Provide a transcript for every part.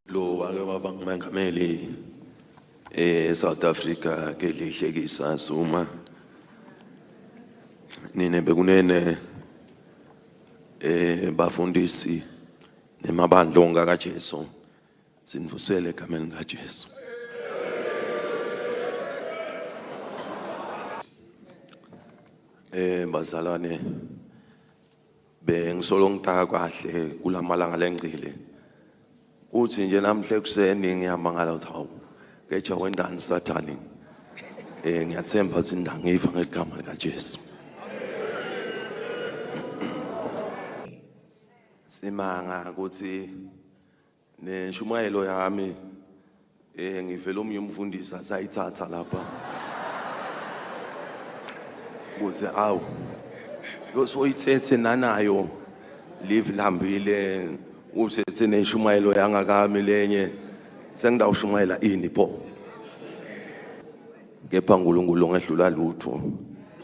lo wake waba ngumengameli South Africa ke lihlekisa Zuma nine bekunene bafundisi nemabandlo kaJesu sinivusele egameni kaJesu. Bazalwane bengisolo ngitaka kahle kulamalanga lengqile uthi nje namhle kuseni ngiyamangala uthi hawu kecha wendani sathani ngiyathemba ukuthi ndangiva ngegama likaJesu. Simanga ukuthi neshumayelo yami ngivela omunye umfundisi asayithatha lapha kuze awu losoyithethe nanayo live lambile usethe neshumayelo yangakami lenye sengidawushumayela ini pho kepha uNkulunkulu ongehlula lutho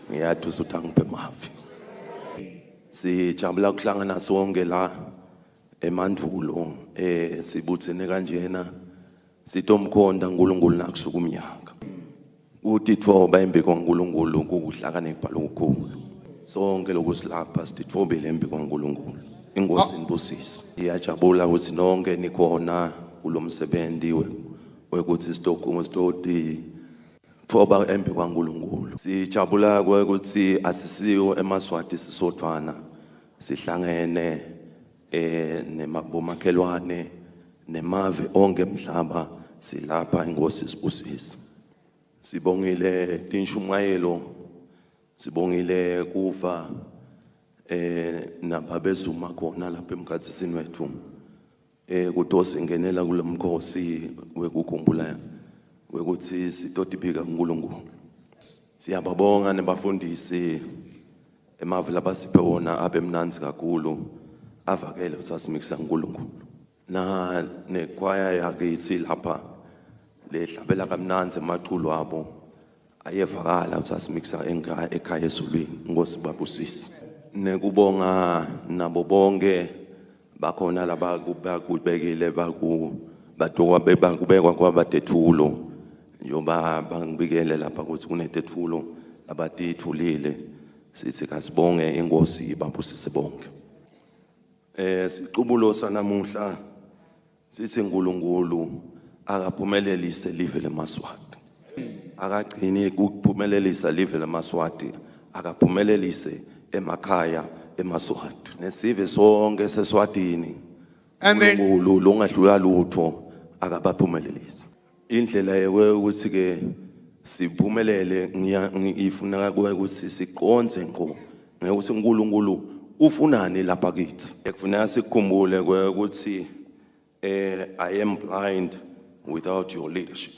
ngiyathi usuthi angiphe mavi. Sijabula ukuhlangana sonke la emandulo sibuthene kanjena sitomkhonda uNkulunkulu nakusuka umnyaka utithoba embiko kaNkulunkulu kukuhlakanipha lokukhulu sonke lokusilapha sitithobele embiko kaNkulunkulu. Inkosi inibusise. Ngiyajabula ukuthi nonke nikhona kulomsebenzi wekuthi sitoti thoba embiko kaNkulunkulu. Sijabula ukuthi asisiyo eMaswati sisodwana sihlangene nemabomakhelwane nemave onke emhlaba silapha. Inkosi isibusise. Sibongile tinshumayelo sibongile kufa nababezuma khona lapha emkhathini wethu kudosi ngenela kulomkhosi wekukhumbula wekuthi sitotibika uNkulunkulu. Siyababonga nebafundisi emavela basiphe wona abemnanzi kakhulu avakele ukuthi asimikisa uNkulunkulu na nekwaya yakithi lapha lehlabela kamnanzi emaculo abo ayevakala ukuthi asimikisa ekhaya eSulwini. Inkosi babusise. Nekubonga nabo bonke bakhona laba kubekile bakubekwa kwabatethulo njoba bangibikele lapha ukuthi kunetethulo abatithulile sithi kasibonge inkosi babusise bonke. Sicubulo sanamuhla sithi uNkulunkulu akaphumelelise live leMaswati akagcini ukuphumelelisa live leMaswati akaphumelelise emakhaya eMaswati nesive sonke seSwatini uNkulunkulu longahlula lutho akabaphumelelisa. Indlela yokuthi ke siphumelele ngifuna ukuthi siqonze ngqo ngokuthi uNkulunkulu ufunani lapha kithi. Ekufuneka sikukhumbule ukuthi I am blind without your leadership,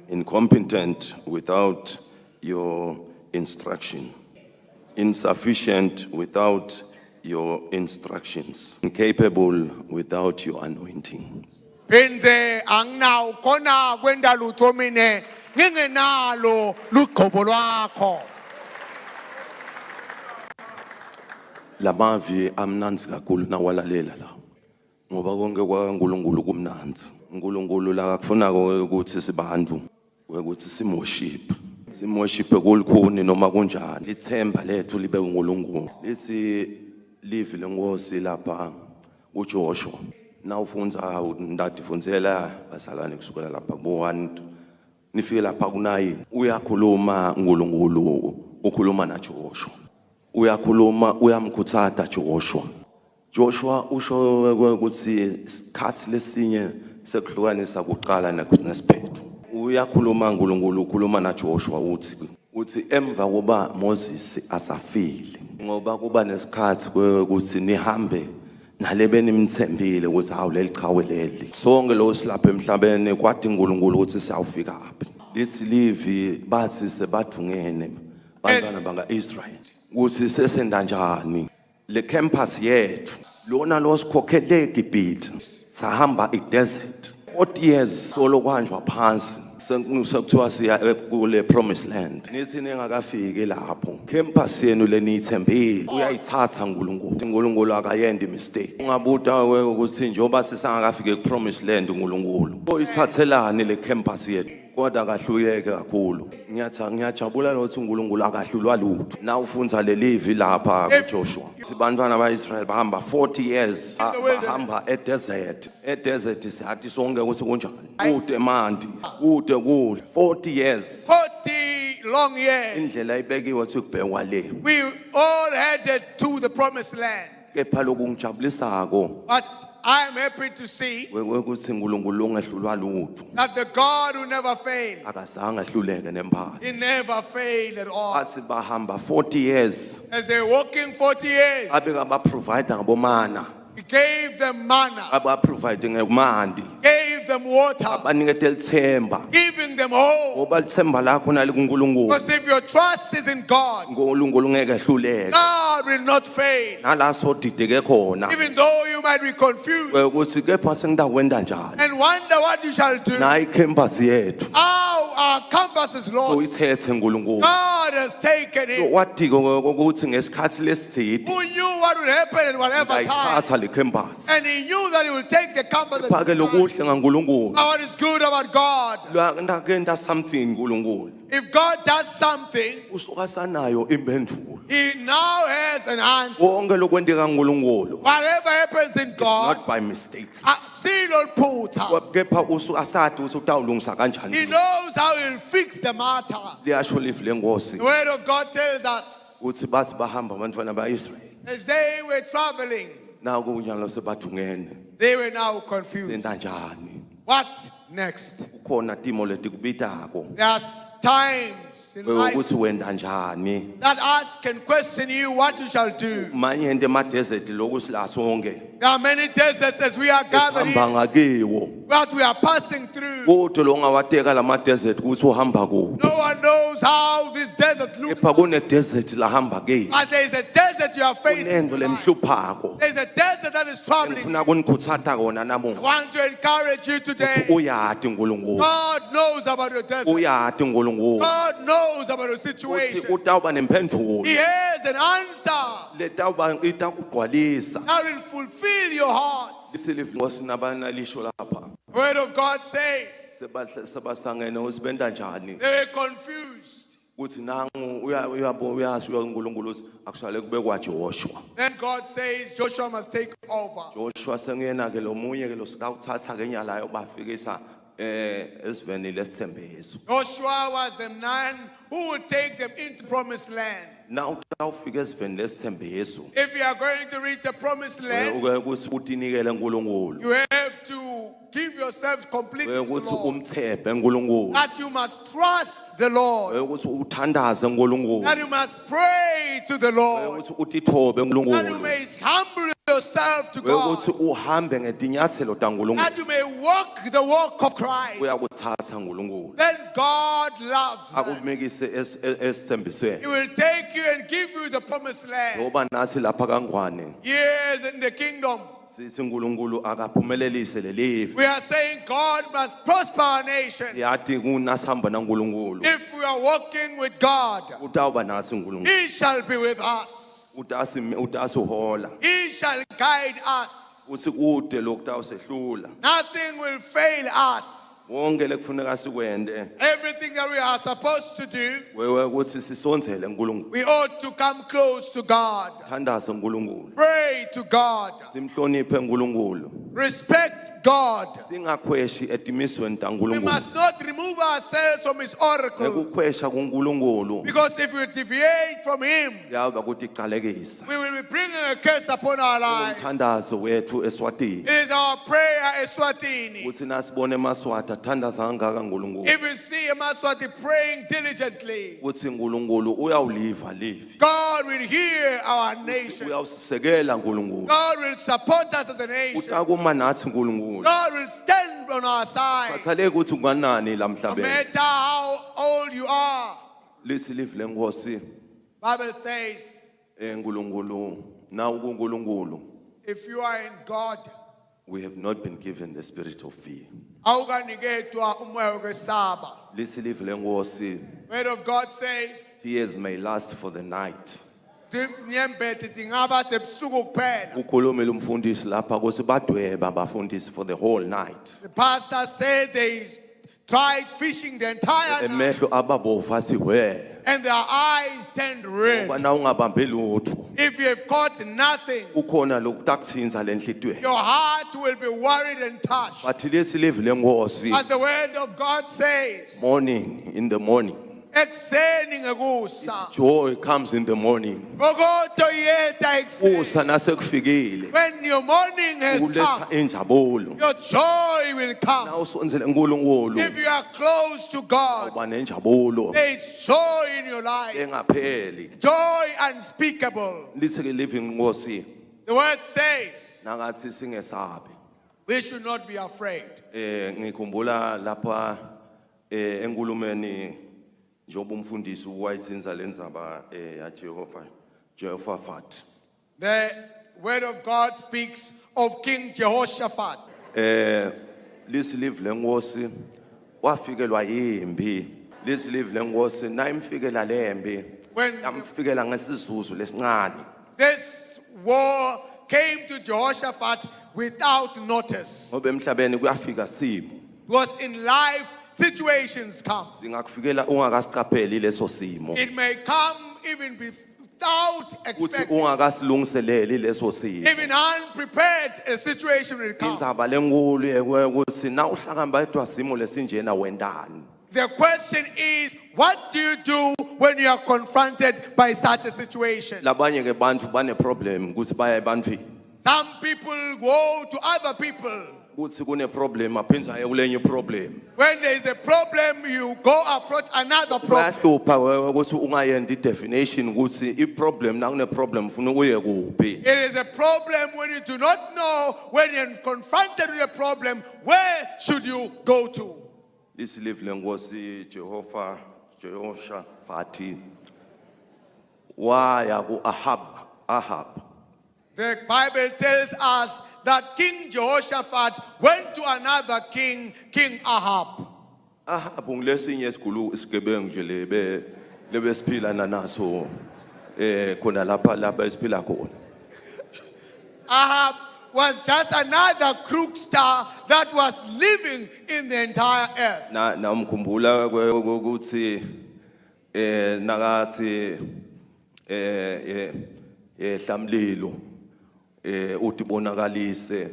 incompetent without your instruction, insufficient without your instructions, incapable without your anointing. Benze anginawo khona kwenda lutho mine ngingenalo luqhobo lwakho. Lamavi amnanzi kakhulu nawalalela la ngoba konke kwaNkulunkulu kumnanzi. uNkulunkulu la akufuna ukuthi sibantu ukuthi simworship kulukhuni noma kunjani. Lithemba lethu libe uNkulunkulu. Lithi live lenkosi lapha uJoshua nawufunza ndadifunzela basalane kusukela lapha ku1 nifike lapha ku9 uyakhuluma uNkulunkulu ukhuluma naJoshua uyakhuluma uyamkhuthaza Joshua usho ukuthi isikhathi lesinye sekuhlukanisa kuqala nesiphetho. Uyakhuluma uNkulunkulu ukhuluma naJoshua uthi emva kuba Moses asafile ngoba kuba nesikhathi ukuthi nihambe nalebe nimthembile ukuthi hawu leliqhawe leli sonke lo silapha emhlabeni kwathi uNkulunkulu ukuthi siyawufika aphi. Lithi livi bathi sebathungene bantwana bakaIsrael ukuthi sesenda njani le campus yethu lona losikhokhele eGibhithe sahamba iDesert 40 years solo kwanjwa phansi sekuthiwa siya kule promised land nithi ningakafiki lapho campus yenu leniyithembile uyayithatha uNkulunkulu akayendi mistake ungabuta ukuthi njoba sisangakafiki ku promised land uNkulunkulu oyithathelani le campus yethu kodwa akahluyeke kakhulu ngiyajabula ukuthi uNkulunkulu akahlulwa lutho na ufunza le live lapha kuJoshua sibantwana baIsrael bahamba 40 years bahamba e-desert siyathi sonke ukuthi kunjani kude mandi kude kuhle 40 years 40 long years. indlela ibekiwe ukuthi kubhekwa le We all headed to the promised land. kepha lokungijabulisako But I am happy to see ukuthi uNkulunkulu ungehlulwa lutho that the God who never failed, akazange ahluleke nemphahla He never failed at all. athi bahamba 40 years As they're walking 40 years, abeka baprovide ngabomana He gave them manna, abaprovide ngemandi gave them water, abanikete lithemba giving them hope. ngoba lithemba lakho nali kuNkulunkulu Because if your trust is in God, uNkulunkulu ngeke ehluleke God will not fail. nala sodideke khona Even though you might be confused ukuthi kepha sengidakwenda njani and wonder what you shall do, nayi campus yethu how our compass is lost, uyithethe uNkulunkulu God has taken it. wadika ukuthi ngesikhathi lesithidi Who knew what would happen at whatever time? ayithatha le campus And He knew that He will take the compass. And phake lokuhle ngaNkulunkulu what is good about God? ndakenda something uNkulunkulu If God does something, usuka sanayo impendulo He now has an answer. wonke lokwendeka ngaNkulunkulu Whatever happens in God, not by mistake akusilol phutha. kepha asathi ukuthi utawulungisa He kanjani knows how He'll fix the matter. liyasho live lenkosi The Word of God tells us, uthi bathi bahamba abantwana baIsrael as they were traveling, naku kunjalo sebathungene they were now confused. senta njani What next? kukhona timo letikubitako There are times in life ukuthi wenda njani that ask and question you what you shall do. manye into emadesert loku sila sonke There are many deserts as we are gathered esihamba here, ngakiwo what we are passing through. kodwa lo ngawateka lama desert ukuthi uhamba kuphi No one knows how this desert looks. kepha kune desert lahamba ke But there is a desert you are facing. kunento in life. lemhluphako There is a desert that is troubling. ngifuna kunikhutsata kona I namuhla want to encourage you ukuthi today. uyati uNkulunkulu God knows about your desert. uyati uNkulunkulu God knows about your ukuthi situation. utawuba nemphendvulo He has an answer letawuba itakugcwalisa that will fulfill your heart. isilifu nabanalisho lapha The Word of God says sebasangene usibenda njani they were confused. ukuthi nangu uyabo uyazi uNkulunkulu ukuthi akushale kube kwaJoshua Then God says Joshua must take over. Joshua sengena ke lo munye ke lo sikawuthatha ke nyalayo bafikisa esiveni lesithembiso Joshua was the man who would take them into promised land. na utawufika esiveni lesithembiso If you are going to reach the promised land, ukuthi utinikele uNkulunkulu you have to give yourself completely to the ukuthi Lord. umthembe uNkulunkulu That you must trust the Lord. ukuthi uthandaze uNkulunkulu That you must pray to the Lord. ukuthi utithobe That you uNkulunkulu may humble yourself to ukuthi God. uhambe ngetinyathelo taNkulunkulu That you may walk the walk of Christ. uyakuthatha uNkulunkulu Then God loves that. akumekise esithembisweni He will take you and give you the promised land. ngoba nathi lapha kangwane Years in the kingdom. sithi uNkulunkulu akaphumelelise lelive We are saying God must prosper our nation. yathi kunasihamba naNkulunkulu If we are walking with God, utawuba nathi uNkulunkulu He shall be with us. utasihola He shall guide us. uthi kude lokutawusehlula Nothing will fail us. wonke lekufuneka sikwende Everything that we are supposed to do, wewe ukuthi sisonzele uNkulunkulu we ought to come close to God. thandaze uNkulunkulu Pray to God. simhloniphe uNkulunkulu Respect God. singakhweshi etimisweni We taNkulunkulu must not remove ourselves from His oracle. ekukhwesha kuNkulunkulu Because if we deviate from Him, yaba ukuthi iqalekisa we will be bringing a curse upon our lives. umthandazo wethu eSwatini It is our prayer, Eswatini. ukuthi nasibone emaswati athandaza kangaka uNkulunkulu If we see a Maswati praying diligently, ukuthi uNkulunkulu uyawuliva livi God will hear our nation. uyawusisekela uNkulunkulu God will support us as a nation. utakuma nathi uNkulunkulu God will stand on our side. bathaleke ukuthi unganani la No mhlabeni matter how old you are, lithi live lenkosi Bible says, uNkulunkulu na uNkulunkulu if you are in God, We have not been given the spirit of fear. Awukaniketwa umoya wokwesaba. Lisilive lenkosi, Word of God says, tears may last for the night. "Tinyembeti tingaba tebusuku kuphela." Ukhulumile umfundisi lapha ukuthi badweba abafundisi for the whole night. The pastor said they tried fishing the entire night Emehlo ababovu asiwe. and their eyes turned red. Bana ungabambe lutho. If you have caught nothing, Ukhona lokuthakusinza lenhlitweni. your heart will be worried and touched. Bathi lisilive lenkosi, But the word of God says, morning in the morning. "Ekseni ngekusa." Joy comes in the morning. Ngokoto yeta ekseni. Usa nasekufikile. When your morning has Uletha come, injabulo. your joy will come. Na usonzele uNkulunkulu, If you are close to God, uba nenjabulo there is joy in your life. engapheli. Joy unspeakable. Lithi ke living Nkosi, The word says nangathi singesabi. we should not be afraid. Ngikhumbula lapha enkulumeni njengoba umfundisi wayisinza lenzaba ya Jehoshaphat. The word of God speaks of King Jehoshaphat. Lisilive lenkosi wafikelwa yimbi. Lisilive lenkosi nayimfikela lembi. When Yamfikela ngesizulu lesincane. this war came to Jehoshaphat without notice, Ngoba emhlabeni kuyafika simo. because in life situations come. Singakufikela ungakasicapheli leso simo. It may come even without Uthi expecting. ungakasilungiseleli leso simo. Even unprepared, a situation will come. Indzaba lenkulu ukuthi na uhlakamba edwa simo lesinjena wendani. The question is, what do you do when you are confronted by such a situation? Labanye ke bantu bane problem ukuthi baya ebantwini. Some people go to other people. Kuthi kune problem aphinda aye kulenye problem. When there is a problem, you go approach another problem. Bayahlupha ukuthi ungayenda i-definition ukuthi i-problem na kune problem ufuna uye kuphi. It is a problem when you do not know, when you're confronted with a problem, where should you go to? Lisilive lenkosi Jehoshaphat waya ku Ahab. The Bible tells us that King Jehoshaphat went to another king, King Ahab. Ahab ngilesinye isigebengu nje lebe siphila naso khona lapha esiphila khona. Ahab was just another crookster that was living in the entire earth. Na umkhumbula ukuthi nakathi hlamlilo uthi bonakalise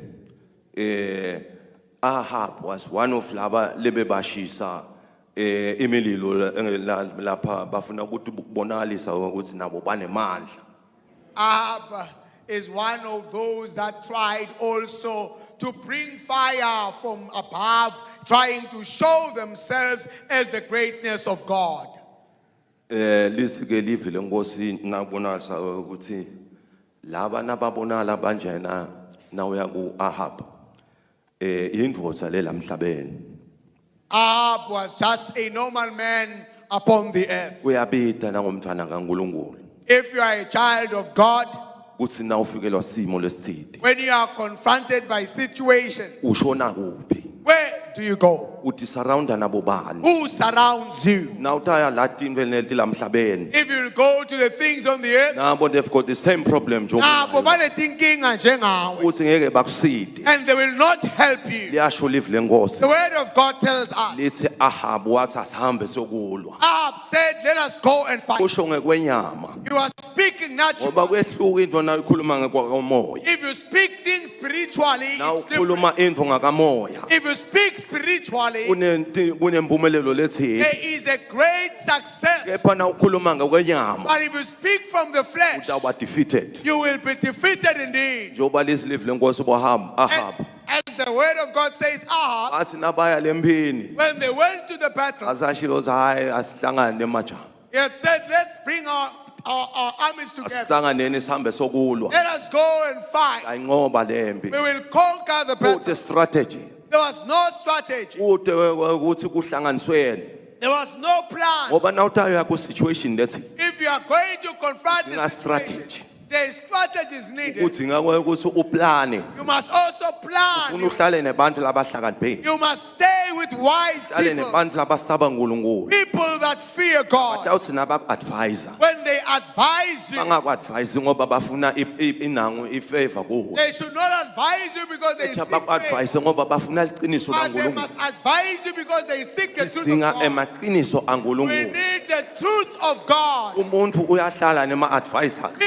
Ahab was one of laba lebebashisa imililo lapha bafuna ukuthi bonakalisa ukuthi nabo banemandla. Ahab is one of those that tried also to bring fire from above, trying to show themselves as the greatness of God. Lisike live lenkosi nabonalisa ukuthi laba nababonala banjena nawuya ku Ahab indvodza lelamhlabeni. Ahab was just a normal man upon the earth. Uyabida nangomntwana kaNkulunkulu If you are a child of God, kuthi na ufikelwa simo lesithidi when you are confronted by situation, ushona kuphi, where do you go? uthi surrounda nabo bani. Who surrounds you? Na utaya latin velnelti lamhlabeni If you go to the things on the earth, nabo they've got the same problem nabo njengoba banetinkinga njengawe, uthi ngeke bakuside. and they will not help you. Liyasho live lenkosi The word of God tells us, lithi Ahab wathi asihambe sokulwa. Ahab said, let us go and fight. Usho ngekwenyama You are speaking naturally. ngoba kwehluka into na ukhuluma ngekwamoya. If you speak things spiritually, Na it's different. ukhuluma into ngakamoya If you speak spiritually, kunempumelelo lethi. there is a great success. Kepha na ukhuluma ngekwenyama But if you speak from the flesh, utaba defeated. you will be defeated indeed. Njoba lisilive lenkosi Ahab As the word of God says, Ahab, athi nabaya lempini when they went to the battle, asashilo hayi asihlangane nemajaha he had said, let's bring our armies together. asihlanganeni sihambe sokulwa Let us go and fight. ayinqoba lempi. We will conquer the battle. Kude strategy There was no strategy. kude ukuthi kuhlanganisweni There was no plan. ngoba na utaya ku situation lethi If you are going to confront the Ina situation, strategy. There is strategies needed. Kudinga ukuthi uplane. You must also plan. Ufuna uhlale nabantu labahlakaniphile. You must stay with wise Uhlale people. nabantu labasaba uNkulunkulu. People that fear God. Awuthi nabaku-advisor. When they advise you, Bangaku-advise ngoba bafuna inangu ifavor kuwe. they should not advise you because they seek faith, Baku-advise ngoba bafuna iqiniso but they laNkulunkulu. must advise you because they seek the truth of Sidinga God. emaqiniso We aNkulunkulu. need the truth of God. Umuntu uyahlala nema-advisors.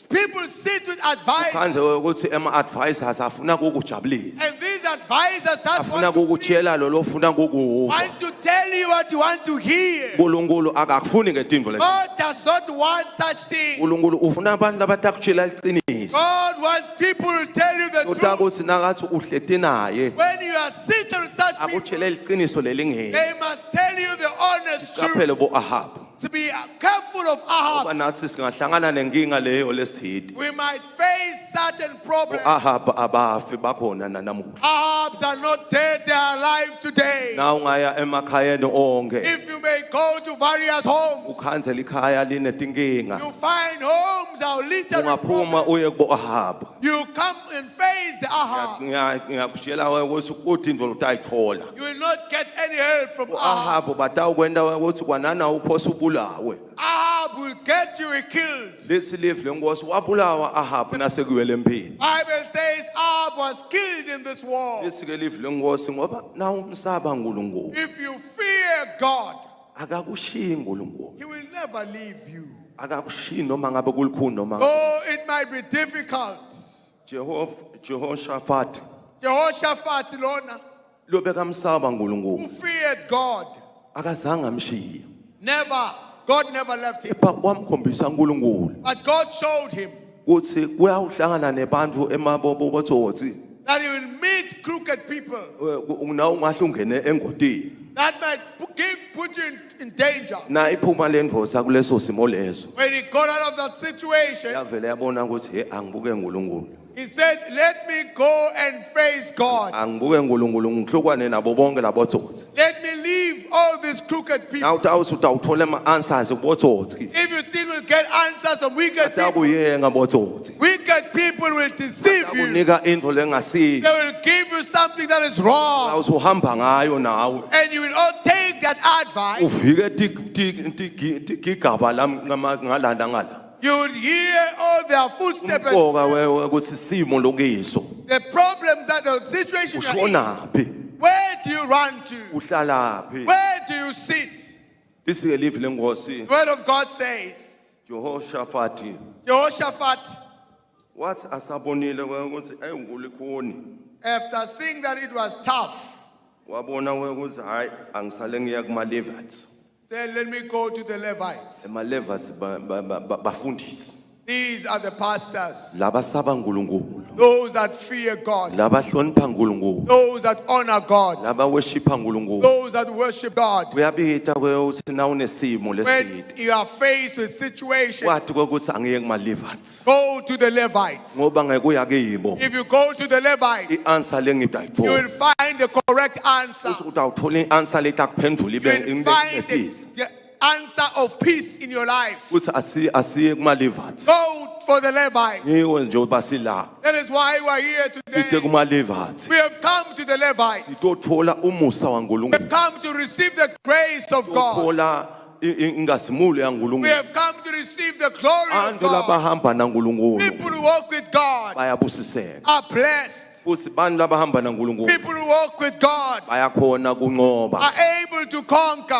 People sit with advisors, Kanje ukuthi ema-advisors afuna ukujabulisa. and these advisors just Afuna want to, ukutshela lo lofuna ukukuva. want to tell you what you want to hear. uNkulunkulu akakufuni ngetinto lezi. God does not want such things. uNkulunkulu ufuna abantu labatakutshela iqiniso. God wants people to tell you the Kodwa truth. ukuthi nakathi uhleti naye When you are sitting with such people, akutshele iqiniso lelingeke. they must tell you the honest truth. Qaphele bo-Ahab. To be careful of Ngoba Ahab. nathi singahlangana nenkinga leyo lesithidi. We might face certain problems. U-Ahab abafi bakhona nanamuhla. Ahabs are not dead, they are alive today. Na ungaya emakhayeni onke If you may go to various homes, ukhanzela ikhaya linetinkinga. you find homes are littered with Ungaphuma problems. uye kubo-Ahab. You come and face the Ahab. Ngiyakutshela ukuthi ukuthi indlela utayithola. You will not get any help from Ahab. U-Ahab batawukwenda ukuthi kwanana uphosa ubulawe. Ahab will get you killed. Lesi live lenkosi wabulawa Ahab nasekuwele empini. Bible says Ahab was killed in this war. Lesi ke live lenkosi ngoba na umsaba uNkulunkulu. If you fear God, Akakushiyi uNkulunkulu. He will never leave you. Akakushiyi noma ngabe kulukhuni noma. Oh, it might be difficult. Jehoshaphat Jehoshaphat Lona, lobe kamsaba who uNkulunkulu. feared God, Akazange amshiye. never, God never left him. Epha wamkhombisa uNkulunkulu But God showed him ukuthi kuyawuhlangana nebantu emabobo botsotsi. that he will meet crooked people. Na ungahle ungene engotini. That might put you in danger. Na iphuma lendvosa kuleso simo leso. When he got out of that situation, Yavele yabona ukuthi he angibuke uNkulunkulu. he said, let me go and face God. Angibuke uNkulunkulu ngihlukwane nabo bonke labotsotsi. Let me leave all these crooked people. Na utawuthola ama-answers kubotsotsi. If you think you'll get answers from wicked people, Atakuyenga botsotsi. wicked people will deceive you. Akunika into lengasiyo. They will give you something that is wrong. Awusuhamba ngayo nawe. And you will all take that advice. Ufike tigaba ngalanda ngala. You would hear all their footsteps. Umqoka ukuthi simo lokiso. The problems that the situation you're in. Ushonaphi? Where do you run to? Uhlalaphi? Where do you sit? Lisi ke live lenkosi. The word of God says, Jehoshaphat Jehoshaphat, wathi asabonile ukuthi ayingulukhuni. after seeing that it was tough, Wabona ukuthi hayi angisale ngiya kuma-Levites. said, let me go to the Levites. Ema-Levites bafundisi. These are the pastors, Labasaba uNkulunkulu. those that fear God, Labahlonipha uNkulunkulu. those that honor God, Labaweshipha uNkulunkulu. those that worship God. Kuyabita ukuthi na unesimo When leside. you are faced with situations, Wathi ukuthi angiye kuma-Levites. go to the Levites. Ngoba ngekuya kibo. If you go to the Levites, I-answer you lengidayithola. will find the correct answer. Uthi utawuthola i-answer letakuphendula You ibe will find incedise. the answer of peace in your life. Uthi asiye kuma-Levites. Go for the Levites. Yiwo njengoba sila. That is why we are here Side today. kuma-Levites. We have come to the Levites. Sitothola umusa We waNkulunkulu. have come to receive the grace of God. Thola ingazimulo We yaNkulunkulu. have come to receive the glory of Abantu God. labahamba naNkulunkulu People who walk with God bayabusiseka. are blessed. Futhi bantu labahamba naNkulunkulu People who walk with God bayakhona kunqoba. are able to conquer.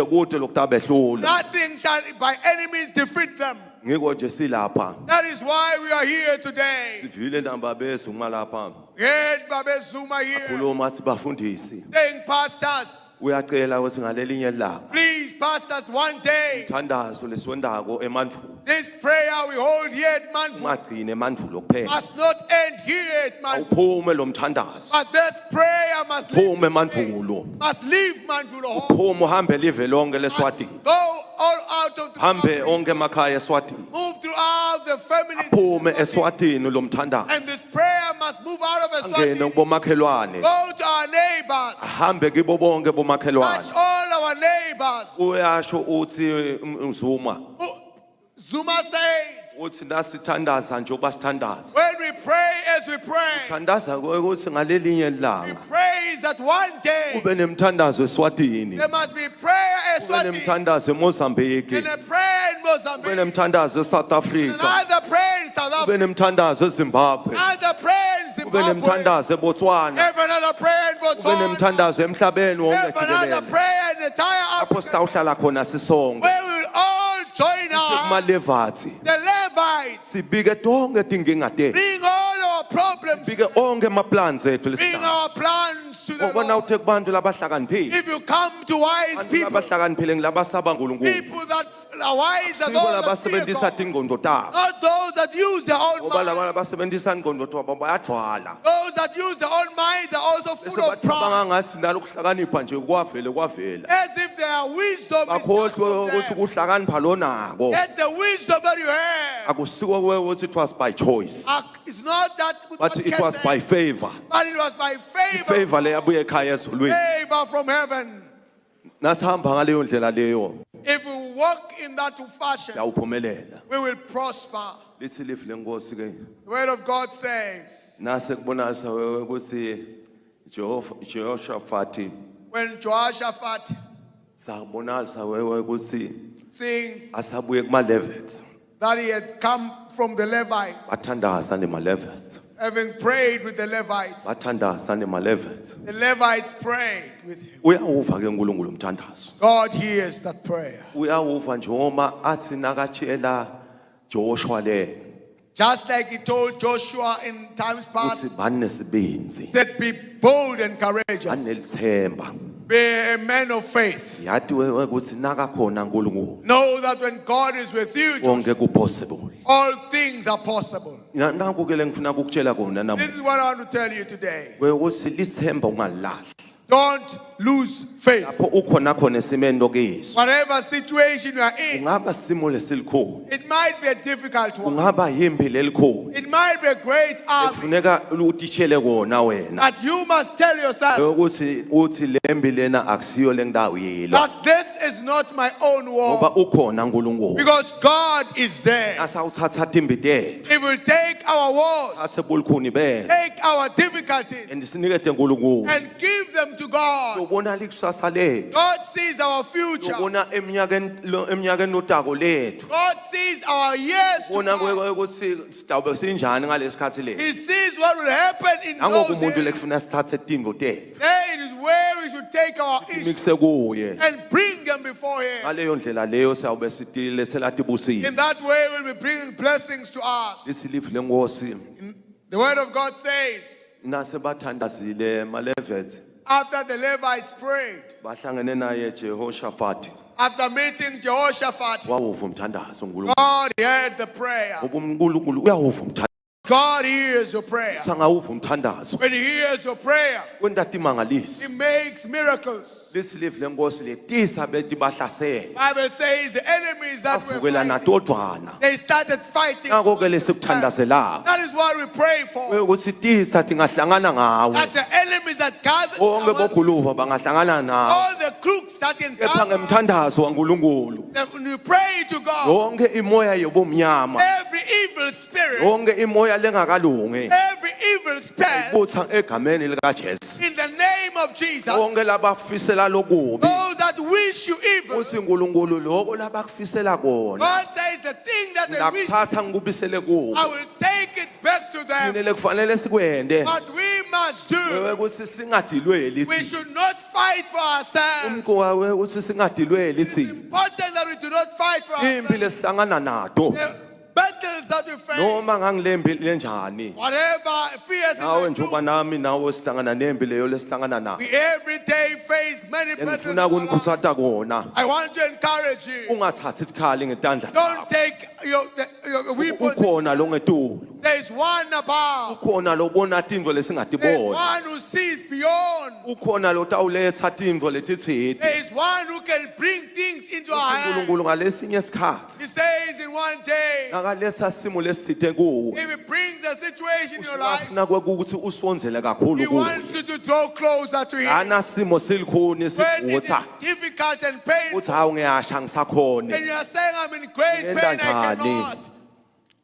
Kude lokutabehlula. Nothing shall by enemies defeat them. Ngiko nje silapha. That is why we are here today. Sivile namba besu ngalapha. Head Babe Zuma here, Khuluma athi bafundisi. saying, pastors, Uyacela ukuthi ngalelinye ilanga please, pastors, one day, uthandazo lesondako eMandulo. this prayer we hold here at Manfu Ungagcine eMandulo kuphela. must not end here at Manfu. Awuphume lo mthandazo. But this prayer must leave, Phume eMandulo. must leave Manfulo home. Phume uhambe live lonke leSwatini. Go all out of the Hambe country. onke emakhaya eSwatini. Move throughout the families. Phume eSwatini lo mthandazo. And this prayer must move out of Angene Eswatini. kubomakhelwane. Go to our neighbors. Hambe kibo bonke Touch bomakhelwane. all our neighbors. Uyasho uthi Zuma. Zuma says, uthi nasithandaza njengoba sithandaza when we pray as we pray, thandaza ukuthi ngalelinye we ilanga praise that one day kube nemthandazo eSwatini there must be prayer as kube nemthandazo eMozambique and a prayer in kube Mozambique, nemthandazo eSouth Africa another prayer in South kube Africa, nemthandazo eZimbabwe another prayer in kube Zimbabwe, nemthandazo eBotswana have another prayer in kube Botswana, nemthandazo emhlabeni wonke have another jikelele prayer in the entire apho Africa, sitawuhlala khona sisonke where we will all join our kumalevathi the Levites, sibike tonke tinkinga tethu bring all our problems, sibike onke amaplans ethu bring lesinawo our plans to the ngoba Lord. nawuthe kubantu labahlakaniphile If you come to wise abantu people, labahlakaniphile ngilabasaba uNkulunkulu people that are wise are sibo those that fear labasebenzisa God, tingqondo tabo not those that use their own ngoba mind. laba labasebenzisa ingqondo tabo bayajwala Those that use their own minds are also bese full of pride, bacabanga ngathi nalo kuhlakanipha nje kwavela as if their wisdom is just bakhohlwe from ukuthi them. kuhlakanipha lonako Yet the wisdom that you have, akusiko ukuthi it was by choice it's not that but it was by favor but it was by favor, favor leyabuye ekhaya ezulwini favor from heaven. nasihamba ngaleyo ndlela leyo If we walk in that fashion, siyawuphumelela we will prosper. lithi lifi lenkosi ke The word of God says, nase kubonakala ukuthi Jehoshaphat when Jehoshaphat sabonakala ukuthi seeing asabuye kuma levels that he had come from the Levites, bathandaza nema levels having prayed with the Levites, bathandaza nema levels the Levites prayed with him. uyawuva ke uNkulunkulu umthandazo God hears that prayer. uyawuva njengoba athi nakatshela Joshua le Just like he told Joshua in times past, uthi banesibinzi that be bold and courageous, banelithemba be a man of faith. yathi ukuthi nakakhona uNkulunkulu Know that when God is with you, konke kupossible all things are possible. nanku ke lengifuna ukutshela kona This namuhla is what I want to tell you today. ukuthi lithemba ungalahli Don't lose faith. lapho ukhona khona esimeni lokuyizwa Whatever situation you are in, ungaba simo lesilikhulu it might be a difficult one. ungaba yimbi lelikhulu It might be a great ask kufuneka utishele kona wena that you must tell yourself ukuthi uthi lembi lena akusiyo lendawo yilo that this is not my own ngoba war, ukhona uNkulunkulu because God is there. asawuthatha timbi tethu He will take our wars, athe bulikhuni bele take our difficulties, andisinike uNkulunkulu and give them to God. ubona likusasa lethu God sees our future. ubona eminyakeni lotako lethu God sees our years to ubona come. ukuthi sidawube sinjani ngalesikhathi lethu He sees what will happen in nangoku those umuntu years. lekufuna sithathe timbo tethu There it is where we should take our issues mikise kuye and bring them before Him. ngaleyo ndlela leyo siyawube sidile selathi In busisi that way, we'll be bringing blessings to us. lithi lifi lenkosi The Word of God says, nase bathandazile malevets after the Levites prayed, bahlangene naye Jehoshaphat after meeting Jehoshaphat, wawuva umthandazo uNkulunkulu God heard the prayer. ngoba uNkulunkulu uyawuva umthandazo God hears your prayer. sangawuva umthandazo When He hears your prayer, kwenta timangalisi He makes miracles. lithi lifi lenkosi letisa bethi bahlasela Bible says the enemies that were avukela fighting, natodwana they started fighting. ngako ke lesikuthandazelako That is what we pray for. ukuthi tisa tingahlangana ngawe That the enemies that gather, bonke boguluva bangahlangana nawe all the crooks that can kepha gather, ngemthandazo waNkulunkulu that when you pray to God, yonke imoya yobumnyama every evil spirit, yonke imoya lengakalungi every evil spell, butha egameni likaJesu in the name of Jesus, bonke labafisela lokubi those that wish you evil, uthi uNkulunkulu lokho labakufisela kona God says the thing that they wish, ngakuthatha ngikubisele kubo I will take it back to them. yini lekufanele sikwende What we must do, ukuthi singadilweli we thi should not fight for ourselves. umqoka ukuthi singadilweli thi Important that we do not fight for impi ourselves. lesihlangana nato The battles that we face, noma ngangilembi lenjani whatever fears nawe we njengoba do, nami nawe sihlangana nembi leyo lesihlangana nayo we every day face many battles. in engifuna our life. kunikhuthata kona I want to encourage you. ungathathi ikhali ngetandla Don't take your weapons. ukhona lo ngetulu There is one above. ukhona lo bona tindvo There is lesingatibona one who sees beyond. ukhona lo tawuletha tindvo letithithi There is one who can bring things into our hands. uNkulunkulu ngalesinye isikhathi He says in one day, ngakalesa simo lesithe kuwe if He brings a situation in your life, afuna ukuthi usonzele kakhulu He kuwe wants you to draw closer to Him. ana simo silikhuni When it is sivutha difficult and painful, uthi hawu ngiyasha ngisakhona and you are saying, I'm in great pain, I cannot.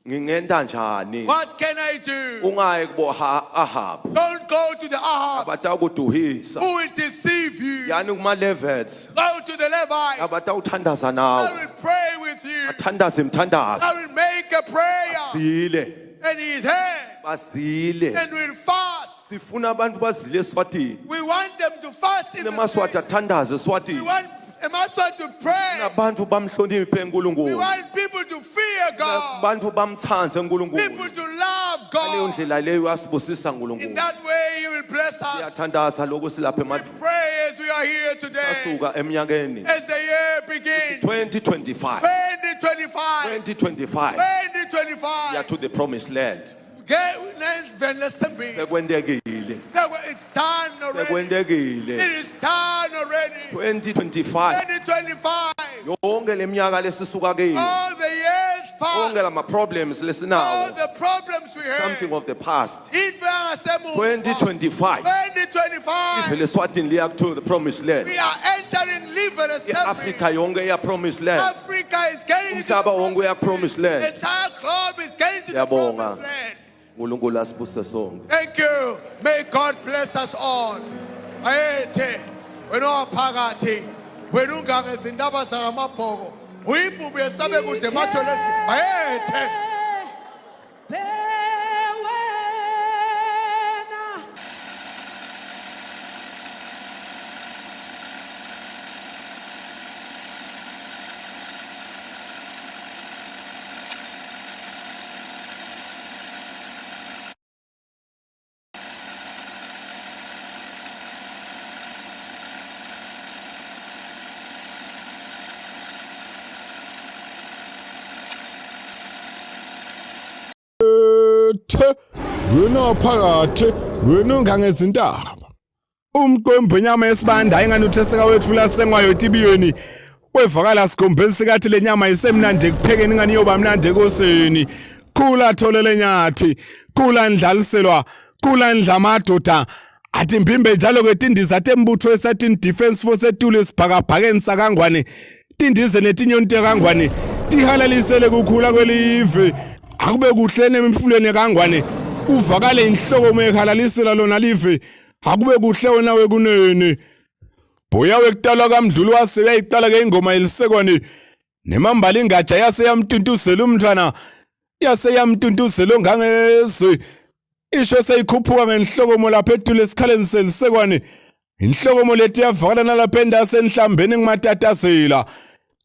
ngingenta njani What can I do? ungayi kubo Ahab Don't go to the Ahab abatakuduhisa who will deceive you. yani kuma levels Go to the Levites. abatawuthandaza I nawe will pray with you. athandaze imthandazo I will make a prayer. zile And He is here. bazile And we'll fast. sifuna abantu bazile eSwatini We want them to fast in the nemaswati spirit. athandaze We eSwatini want Emaswa to pray. nabantu bamhloniphe We uNkulunkulu want people to fear God. abantu bamthanze uNkulunkulu People to love leyo God. ndlela leyo uyasibusisa In uNkulunkulu that way, He will bless us. siyathandaza lokho silapha emadlweni Pray as we are here today. sasuka eminyakeni As the year begins. 2025 2025. 2025 ya 2025. to the promised land sekwendekile It's done already. sekwendekile It is done already. 2025 2025. yonke leminyaka lesisuka kiyo All the years yonke past. lama problems All lesinawo the problems we something had. of the past Even 2025 2025. ivele eSwatini liya to the promised land We are entering liberous iAfrika yonke iya promised land Africa is getting to the umhlaba wonke uya promised promised land. land The entire globe is getting to the Siyabonga. promised land. uNkulunkulu asibuse sonke Thank you. May God bless us all. Ayethe wena waphakathi wena ungangezindaba zangamabhoko uyibhubhu yesabe kude matholesi ayethe wena phakathi wena ungangezintaba umqombo nyama esibanda ingani utheseka wethula sengwayo tibiyoni wevakala sikhombeni sikathi lenyama isemnandi kuphekeni ingani yoba mnandi ekoseni khula tholele nyathi khula ndlaliselwa khula ndla amadoda athi mbimbe njalo kwetindiza tembutho esatini defense force etule sibhakabhakeni sakangwane tindize netinyonto kangwane tihalalisele kukhula kwelive akube kuhle nemfulweni kangwane uvakale inhloko ekhalalisela lona live akube kuhle wena wekunene boya wekutala kamdlulu wase uyayiqala ke ingoma elisekwane nemambala ingaja yase yamtuntuzela umntwana yase yamtuntuzela ongangezwe isho seyikhuphuka ngenhlokomo lapha etule esikhaleni selisekwane inhlokomo lethi yavakala nalapha endasenhlambeni ngimatatasela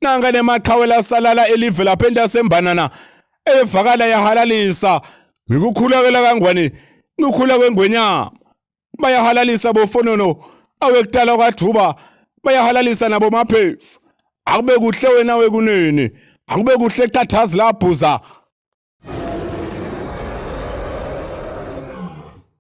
nanga nemaqhawela salala elive lapha endasembanana evakala yahalalisa ngikukhulakela kangwane ngikhula kwengwenyama bayahalalisa bofonono awekutala kwaDuba bayahalalisa nabo maphefu akube kuhle wena wekunene akube kuhle eqathazi labhuza